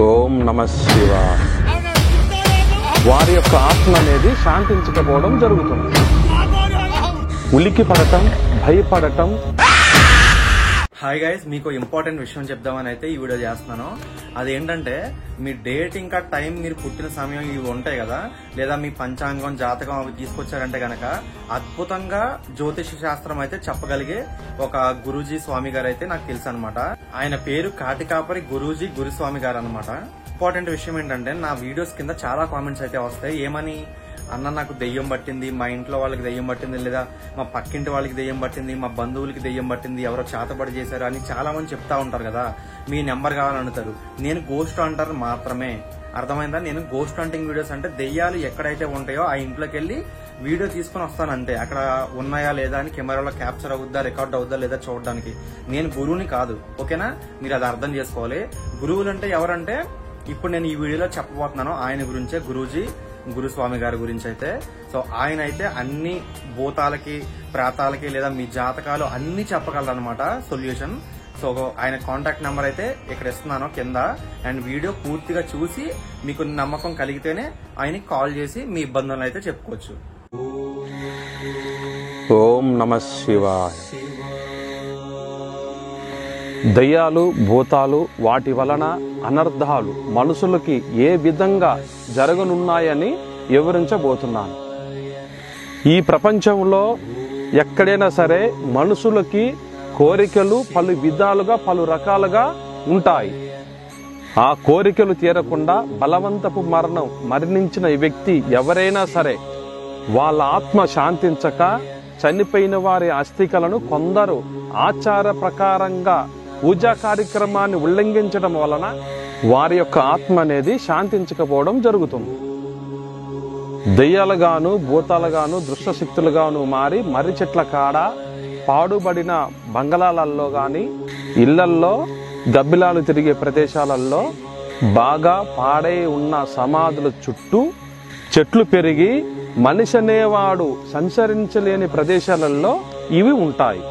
ఓం నమ శివాయ. వారి యొక్క ఆత్మ అనేది శాంతించకపోవడం జరుగుతుంది. ఉలికి పడటం, భయపడటం. హాయ్ గైస్, మీకు ఇంపార్టెంట్ విషయం చెప్దామని అయితే ఈ వీడియో చేస్తున్నాను. అదేంటంటే మీ డేట్ ఇంకా టైం, మీరు పుట్టిన సమయం ఇవి ఉంటాయి కదా, లేదా మీ పంచాంగం, జాతకం అవి తీసుకొచ్చారంటే గనక అద్భుతంగా జ్యోతిష శాస్త్రం అయితే చెప్పగలిగే ఒక గురూజీ స్వామి గారు అయితే నాకు తెలుసు అనమాట. ఆయన పేరు కాటికాపరి గురూజీ గురుస్వామి గారు అనమాట. ఇంపార్టెంట్ విషయం ఏంటంటే నా వీడియోస్ కింద చాలా కామెంట్స్ అయితే వస్తాయి. ఏమని, అన్న నాకు దెయ్యం పట్టింది, మా ఇంట్లో వాళ్ళకి దెయ్యం పట్టింది, లేదా మా పక్కింటి వాళ్ళకి దెయ్యం పట్టింది, మా బంధువులకి దెయ్యం పట్టింది, ఎవరో చేతబడి చేశారు అని చాలా మంది చెప్తా ఉంటారు కదా. మీ నెంబర్ కావాలని అడుగుతారు. నేను గోస్ట్ హంటర్ మాత్రమే, అర్థమైందా? నేను గోస్ట్ హంటింగ్ వీడియోస్ అంటే దెయ్యాలు ఎక్కడైతే ఉంటాయో ఆ ఇంట్లోకి వెళ్ళి వీడియో తీసుకుని వస్తాను అంతే. అక్కడ ఉన్నాయా లేదా అని కెమెరాలో క్యాప్చర్ అవుద్దా, రికార్డ్ అవుద్దా లేదా చూడడానికి. నేను గురువుని కాదు, ఓకేనా? మీరు అది అర్థం చేసుకోవాలి. గురువులు అంటే ఎవరంటే ఇప్పుడు నేను ఈ వీడియోలో చెప్పబోతున్నాను ఆయన గురించే, గురూజీ గురుస్వామి గారి గురించి అయితే. సో ఆయన అయితే అన్ని భూతాలకి, ప్రాతాలకి, లేదా మీ జాతకాలు అన్ని చెప్పగలరనమాట సొల్యూషన్. సో ఆయన కాంటాక్ట్ నెంబర్ అయితే ఇక్కడ ఇస్తున్నాను కింద. అండ్ వీడియో పూర్తిగా చూసి మీకు నమ్మకం కలిగితేనే ఆయనకి కాల్ చేసి మీ ఇబ్బందులను అయితే చెప్పుకోవచ్చు. ఓం నమ శివాయ. దయ్యాలు, భూతాలు, వాటి వలన అనర్థాలు మనుషులకి ఏ విధంగా జరగనున్నాయని వివరించబోతున్నాను. ఈ ప్రపంచంలో ఎక్కడైనా సరే మనుషులకి కోరికలు పలు విధాలుగా, పలు రకాలుగా ఉంటాయి. ఆ కోరికలు తీరకుండా బలవంతపు మరణించిన వ్యక్తి ఎవరైనా సరే వాళ్ళ ఆత్మ శాంతించక చనిపోయిన వారి అస్థికలను కొందరు ఆచార ప్రకారంగా పూజా కార్యక్రమాన్ని ఉల్లంఘించడం వలన వారి యొక్క ఆత్మ అనేది శాంతించకపోవడం జరుగుతుంది. దెయ్యాలుగాను, భూతాలుగాను, దృష్టశక్తులుగాను మారి మర్రి చెట్ల కాడ, పాడుబడిన బంగళాలలో గాని, ఇళ్లల్లో గబ్బిలాలు తిరిగే ప్రదేశాలలో, బాగా పాడై ఉన్న సమాధుల చుట్టూ చెట్లు పెరిగి మనిషి అనేవాడు సంచరించలేని ప్రదేశాలలో ఇవి ఉంటాయి.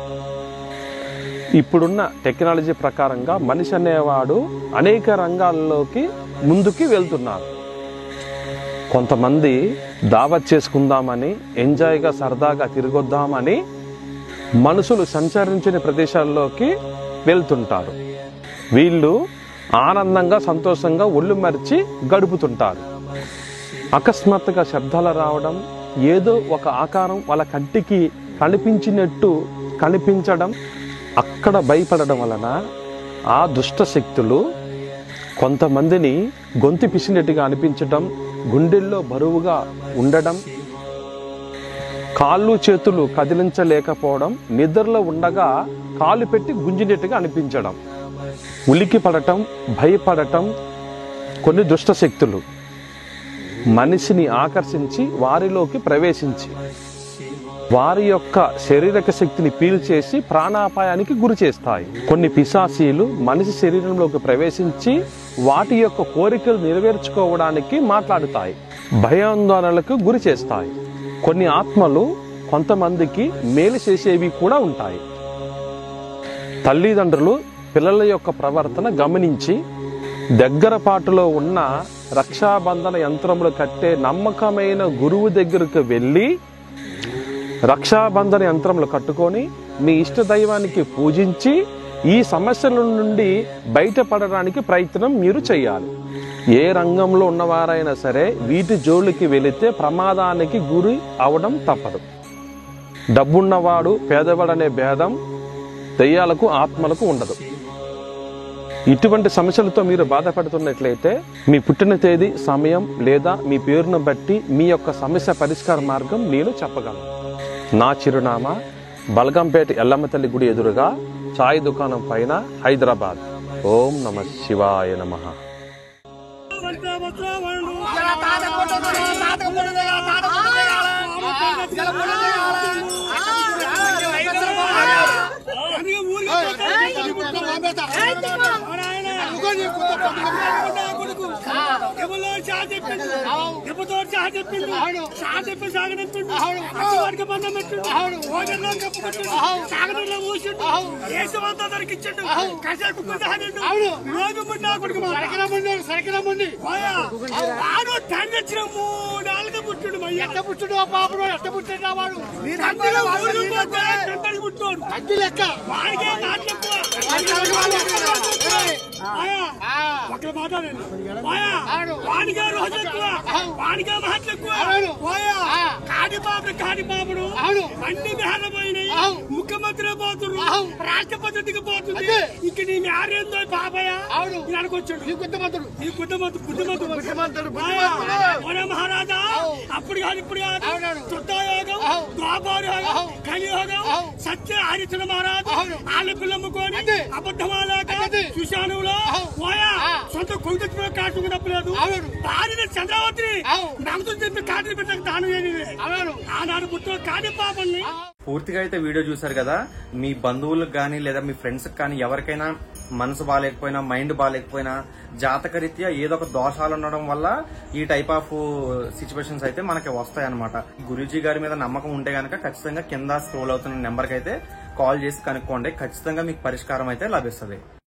ఇప్పుడున్న టెక్నాలజీ ప్రకారంగా మనిషి అనేవాడు అనేక రంగాల్లోకి ముందుకి వెళ్తున్నారు. కొంతమంది దావత్ చేసుకుందామని, ఎంజాయ్గా సరదాగా తిరిగొద్దామని మనుషులు సంచరించిన ప్రదేశాల్లోకి వెళ్తుంటారు. వీళ్ళు ఆనందంగా, సంతోషంగా ఒళ్ళు మరిచి గడుపుతుంటారు. అకస్మాత్తుగా శబ్దాలు రావడం, ఏదో ఒక ఆకారం వాళ్ళ కంటికి కనిపించినట్టు కనిపించడం, అక్కడ భయపడడం వలన ఆ దుష్ట శక్తులు కొంతమందిని గొంతు పిసినట్టుగా అనిపించడం, గుండెల్లో బరువుగా ఉండడం, కాళ్ళు చేతులు కదిలించలేకపోవడం, నిద్రలో ఉండగా కాలు పెట్టి గుంజినట్టుగా అనిపించడం, ఉలికి పడటం, భయపడటం. కొన్ని దుష్ట శక్తులు మనిషిని ఆకర్షించి వారిలోకి ప్రవేశించి వారి యొక్క శారీరక శక్తిని పీల్చేసి ప్రాణాపాయానికి గురి చేస్తాయి. కొన్ని పిశాచీలు మనిషి శరీరంలోకి ప్రవేశించి వాటి యొక్క కోరికలు నెరవేర్చుకోవడానికి మాట్లాడుతాయి, భయాందోళనలకు గురి చేస్తాయి. కొన్ని ఆత్మలు కొంతమందికి మేలు చేసేవి కూడా ఉంటాయి. తల్లిదండ్రులు పిల్లల యొక్క ప్రవర్తన గమనించి దగ్గరపాటులో ఉన్న రక్షాబంధన యంత్రములు కట్టే నమ్మకమైన గురువు దగ్గరకు వెళ్ళి రక్షాబంధన యంత్రములు కట్టుకొని మీ ఇష్ట దైవానికి పూజించి ఈ సమస్యల నుండి బయటపడడానికి ప్రయత్నం మీరు చేయాలి. ఏ రంగంలో ఉన్నవారైనా సరే వీటి జోలికి వెళితే ప్రమాదానికి గురి అవడం తప్పదు. డబ్బున్నవాడు, పేదవాడనే భేదం దయ్యాలకు, ఆత్మలకు ఉండదు. ఇటువంటి సమస్యలతో మీరు బాధపడుతున్నట్లయితే మీ పుట్టిన తేదీ, సమయం లేదా మీ పేరును బట్టి మీ యొక్క సమస్య పరిష్కార మార్గం నేను చెప్పగలను. నా చిరునామా బల్గంపేట ఎల్లమ్మ తల్లి గుడి ఎదురుగా, చాయ్ దుకాణం పైన, హైదరాబాద్. ఓం నమ శివాయ నమః. ఎవరో చాహ చెప్పిండు, ఎవరితో చాహ చెప్పిండు, చాహ చెప్పి సాగనంటుండు, వాడికి బంధం పెట్టిండు, భోజనంలో కప్పు పెట్టిండు, సాగనంలో మూసిండు, దేశమంతా దొరికిచ్చిండు, కషాయ కుక్క సాగిండు, రోజు మున్నా కొడుకు సరకరమండి వాడు తండ్రి వచ్చిన 3 ఏళ్ళకి పుట్టిండు. ఎట్ట పుట్టిండు ఆ పాపడు, ఎట్ట పుట్టిండు వాడు తండ్రి పుట్టాడు అగ్గి లెక్క, వాడికే నాట్లు ఎక్కువ. ఒకరు మాట్లాడండి, వాడిగా రోజు ఎక్కువ, వాడిగా మాటలు ఎక్కువ. కాడిపాపుడు అన్ని మేళపోయినాయి, ముఖ్యమంత్రి పోతున్నారు, రాష్ట్రపతికి పోతుంది. ఇక నీ మ్యారేందో బాబాయ్ ఇక్కడికొచ్చాడు. ఈ బుద్ధిమంతుడు మహారాజా అప్పుడు కాదు ఇప్పుడు కాదు, చుట్టాయోగం, ద్వాపారయోగం, కలియోగం, సత్య హరిచంద్ర మహారాజు వాళ్ళ పిల్లమ్ముకొని అబద్ధమాలాక సుశానులో పోయా సొంత కొంచెం కాటు తప్పలేదు. భార్య చంద్రావతిని నమ్మకం చెప్పి కాటుని పెట్టక దాని ఆనాడు పుట్టిన కాడి పాపల్ని. పూర్తిగా అయితే వీడియో చూసారు కదా. మీ బంధువులకు కానీ లేదా మీ ఫ్రెండ్స్ కానీ ఎవరికైనా మనసు బాగాలేకపోయినా, మైండ్ బాగాలేకపోయినా, జాతకరీత్యా ఏదో ఒక దోషాలు ఉండడం వల్ల ఈ టైప్ ఆఫ్ సిచ్యువేషన్స్ అయితే మనకి వస్తాయి అనమాట. గురూజీ గారి మీద నమ్మకం ఉంటే గనక ఖచ్చితంగా కింద స్క్రోల్ అవుతున్న నెంబర్కి అయితే కాల్ చేసి కనుక్కోండి. ఖచ్చితంగా మీకు పరిష్కారం అయితే లభిస్తుంది.